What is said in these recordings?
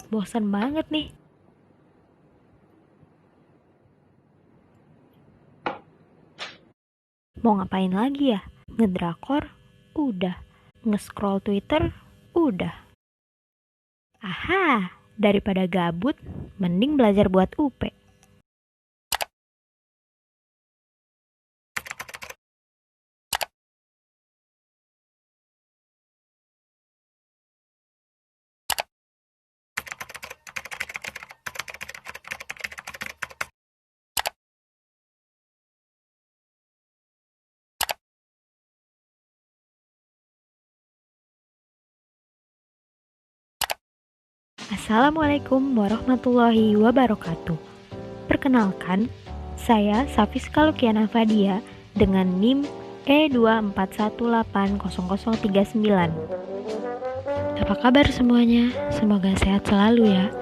Bosan banget nih. Mau ngapain lagi ya? Ngedrakor? Udah. Nge-scroll Twitter? Udah. Aha, daripada gabut, mending belajar buat UP. Assalamualaikum warahmatullahi wabarakatuh. Perkenalkan, saya Safiska Lukiana Fadia dengan NIM E241800039. Apa kabar semuanya? Semoga sehat selalu ya.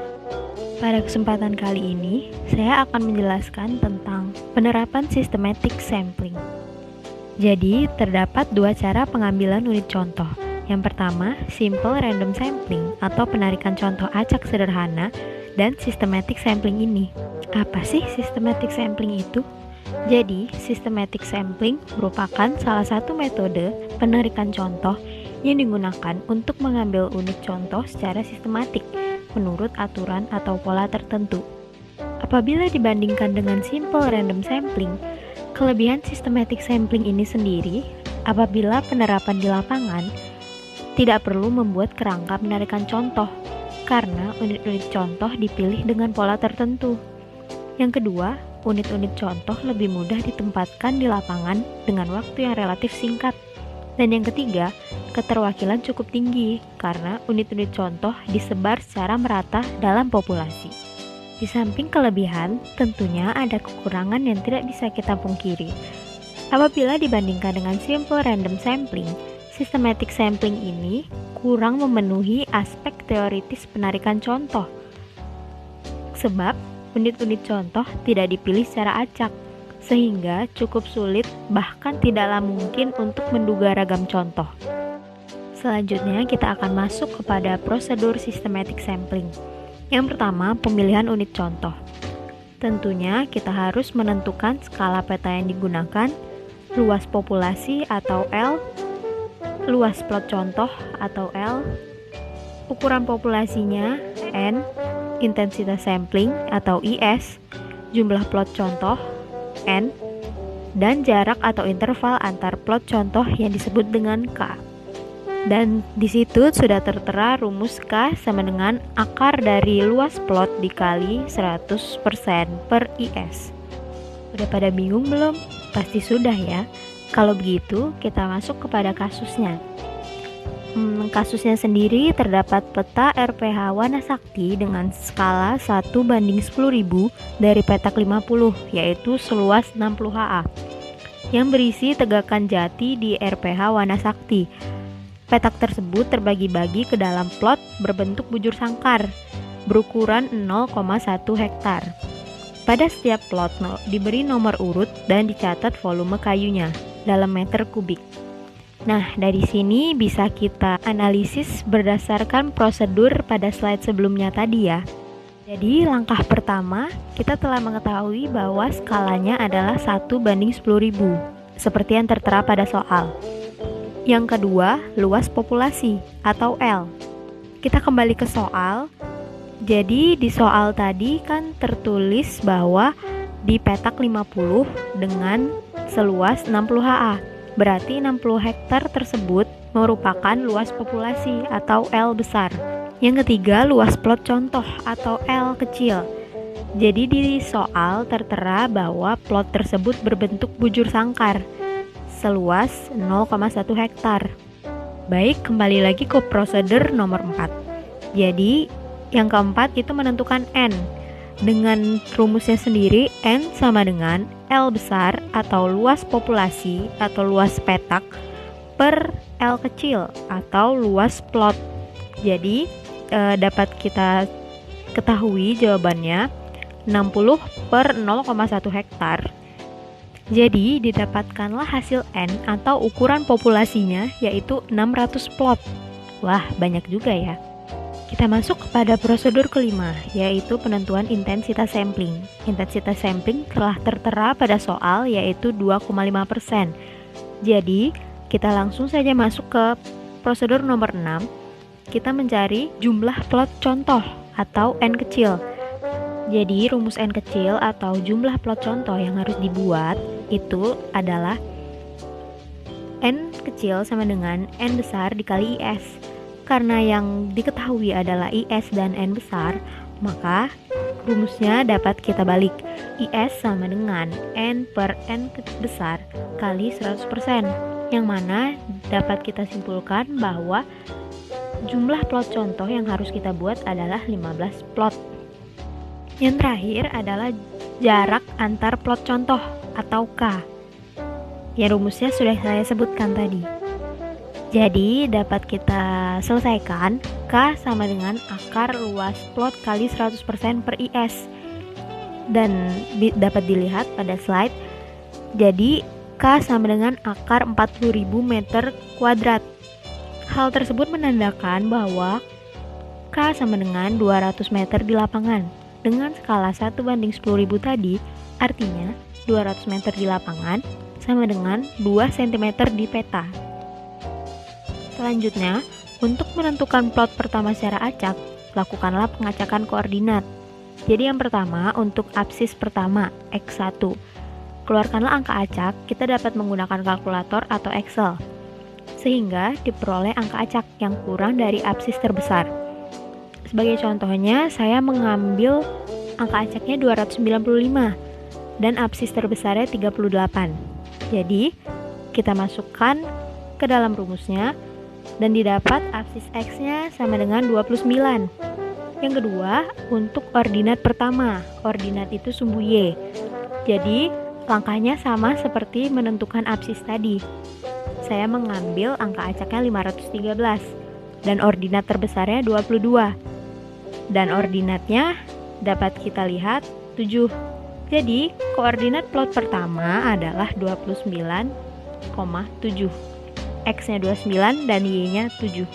Pada kesempatan kali ini, saya akan menjelaskan tentang penerapan systematic sampling. Jadi, terdapat dua cara pengambilan unit contoh. Yang pertama, simple random sampling atau penarikan contoh acak sederhana, dan systematic sampling ini. Apa sih systematic sampling itu? Jadi, systematic sampling merupakan salah satu metode penarikan contoh yang digunakan untuk mengambil unit contoh secara sistematik menurut aturan atau pola tertentu. Apabila dibandingkan dengan simple random sampling, kelebihan systematic sampling ini sendiri, apabila penerapan di lapangan, tidak perlu membuat kerangka penarikan contoh, karena unit-unit contoh dipilih dengan pola tertentu. Yang kedua, unit-unit contoh lebih mudah ditempatkan di lapangan dengan waktu yang relatif singkat. Dan yang ketiga, keterwakilan cukup tinggi, karena unit-unit contoh disebar secara merata dalam populasi. Di samping kelebihan, tentunya ada kekurangan yang tidak bisa kita pungkiri. Apabila dibandingkan dengan simple random sampling, systematic sampling ini kurang memenuhi aspek teoritis penarikan contoh. Sebab, unit-unit contoh tidak dipilih secara acak, sehingga cukup sulit bahkan tidaklah mungkin untuk menduga ragam contoh. Selanjutnya, kita akan masuk kepada prosedur systematic sampling. Yang pertama, pemilihan unit contoh. Tentunya kita harus menentukan skala peta yang digunakan, luas populasi atau L, luas plot contoh atau L, ukuran populasinya N, intensitas sampling atau IS, jumlah plot contoh N, dan jarak atau interval antar plot contoh yang disebut dengan K. Dan di situ sudah tertera rumus K sama dengan akar dari luas plot dikali 100% per IS. Udah pada bingung belum? Pasti sudah ya. Kalau begitu, kita masuk kepada kasusnya. Kasusnya sendiri terdapat peta RPH Wanasakti dengan skala 1:10.000 dari petak 50, yaitu seluas 60 HA, yang berisi tegakan jati di RPH Wanasakti. Petak tersebut terbagi-bagi ke dalam plot berbentuk bujur sangkar, berukuran 0,1 hektar. Pada setiap plot diberi nomor urut dan dicatat volume kayunya dalam meter kubik. Nah, dari sini bisa kita analisis berdasarkan prosedur pada slide sebelumnya tadi ya. Jadi, langkah pertama, kita telah mengetahui bahwa skalanya adalah 1:10.000, seperti yang tertera pada soal. Yang kedua, luas populasi atau L. Kita kembali ke soal. Jadi, di soal tadi kan tertulis bahwa di petak 50 dengan seluas 60 HA. Berarti 60 hektar tersebut merupakan luas populasi atau L besar. Yang ketiga, luas plot contoh atau L kecil. Jadi di soal tertera bahwa plot tersebut berbentuk bujur sangkar seluas 0,1 hektar. Baik, kembali lagi ke prosedur nomor 4. Jadi, yang keempat itu menentukan N. Dengan rumusnya sendiri, N sama dengan L besar atau luas populasi atau luas petak per L kecil atau luas plot. Jadi dapat kita ketahui jawabannya 60 per 0,1 hektar. Jadi didapatkanlah hasil N atau ukuran populasinya yaitu 600 plot. Wah, banyak juga ya. Kita masuk kepada prosedur kelima, yaitu penentuan intensitas sampling. Intensitas sampling telah tertera pada soal, yaitu 2,5%. Jadi, kita langsung saja masuk ke prosedur nomor 6. Kita mencari jumlah plot contoh atau N kecil. Jadi, rumus N kecil atau jumlah plot contoh yang harus dibuat itu adalah N kecil sama dengan N besar dikali IS. Karena yang diketahui adalah IS dan N besar, maka rumusnya dapat kita balik. IS sama dengan N per N besar kali 100%, yang mana dapat kita simpulkan bahwa jumlah plot contoh yang harus kita buat adalah 15 plot. Yang terakhir adalah jarak antar plot contoh atau K. Ya, rumusnya sudah saya sebutkan tadi. Jadi dapat kita selesaikan K sama dengan akar luas plot kali 100% per IS. Dan dapat dilihat pada slide. Jadi K sama dengan akar 40.000 meter kuadrat. Hal tersebut menandakan bahwa K sama dengan 200 meter di lapangan. Dengan skala 1:10.000 tadi, artinya 200 meter di lapangan sama dengan 2 cm di peta. Selanjutnya, untuk menentukan plot pertama secara acak, lakukanlah pengacakan koordinat. Jadi yang pertama, untuk absis pertama, X1. Keluarkanlah angka acak, kita dapat menggunakan kalkulator atau Excel, sehingga diperoleh angka acak yang kurang dari absis terbesar. Sebagai contohnya, saya mengambil angka acaknya 295 dan absis terbesarnya 38. Jadi, kita masukkan ke dalam rumusnya, dan didapat absis X-nya sama dengan 29. Yang kedua, untuk ordinat pertama. Ordinat itu sumbu Y. Jadi, langkahnya sama seperti menentukan absis tadi. Saya mengambil angka acaknya 513 dan ordinat terbesarnya 22. Dan ordinatnya dapat kita lihat 7. Jadi, koordinat plot pertama adalah 29,7. X-nya 29 dan Y-nya 7.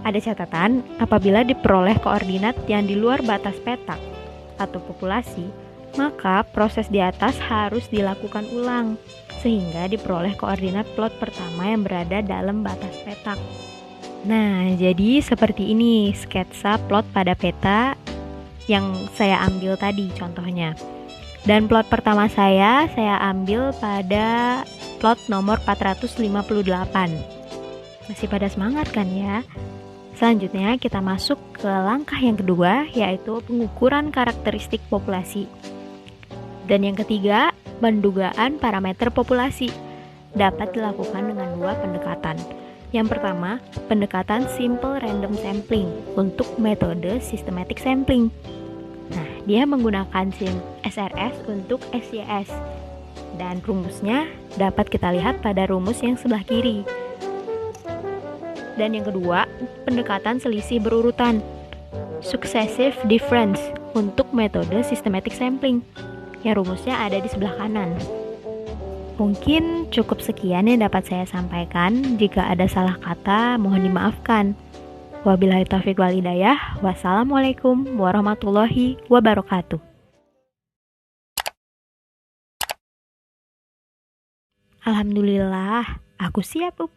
Ada catatan, apabila diperoleh koordinat yang di luar batas petak atau populasi, maka proses di atas harus dilakukan ulang, sehingga diperoleh koordinat plot pertama yang berada dalam batas petak. Nah, jadi seperti ini sketsa plot pada peta yang saya ambil tadi contohnya. Dan plot pertama saya ambil pada plot nomor 458. Masih pada semangat kan ya? Selanjutnya kita masuk ke langkah yang kedua, yaitu pengukuran karakteristik populasi. Dan yang ketiga, pendugaan parameter populasi. Dapat dilakukan dengan dua pendekatan. Yang pertama, pendekatan simple random sampling untuk metode systematic sampling. Nah, dia menggunakan SRS untuk SYS. Dan rumusnya dapat kita lihat pada rumus yang sebelah kiri. Dan yang kedua, pendekatan selisih berurutan, successive difference, untuk metode systematic sampling, yang rumusnya ada di sebelah kanan. Mungkin cukup sekian yang dapat saya sampaikan. Jika ada salah kata, mohon dimaafkan. Wabillahi taufiq wal hidayah. Wassalamualaikum warahmatullahi wabarakatuh. Alhamdulillah, aku siap UP.